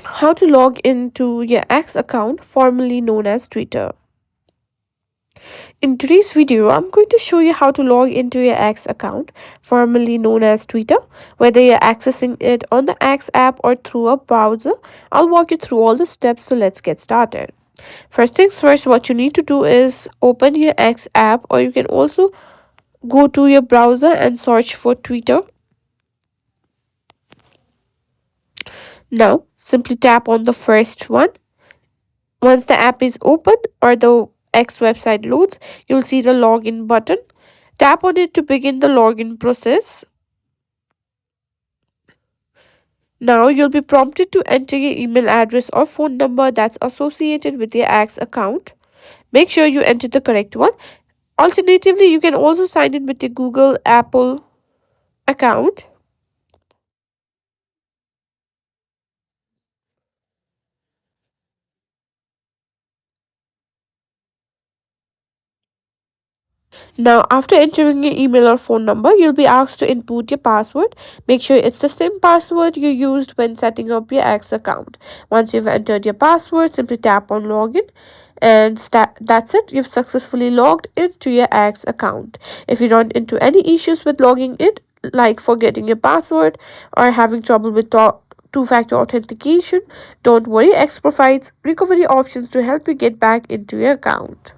How to log into your X account, formerly known as Twitter. In today's video, I'm going to show you how to log into your X account, formerly known as Twitter, whether you're accessing it on the X app or through a browser. I'll walk you through all the steps, so let's get started. First things first, what you need to do is open your X app, or you can also go to your browser and search for Twitter. Now, simply tap on the first one. Once the app is open or the X website loads, you'll see the login button. Tap on it to begin the login process. Now you'll be prompted to enter your email address or phone number that's associated with your X account. Make sure you enter the correct one. Alternatively, you can also sign in with your Google Apple account. Now, after entering your email or phone number, you'll be asked to input your password. Make sure it's the same password you used when setting up your X account. Once you've entered your password, simply tap on login, and that's it. You've successfully logged into your X account. If you run into any issues with logging in, like forgetting your password or having trouble with two-factor authentication, don't worry. X provides recovery options to help you get back into your account.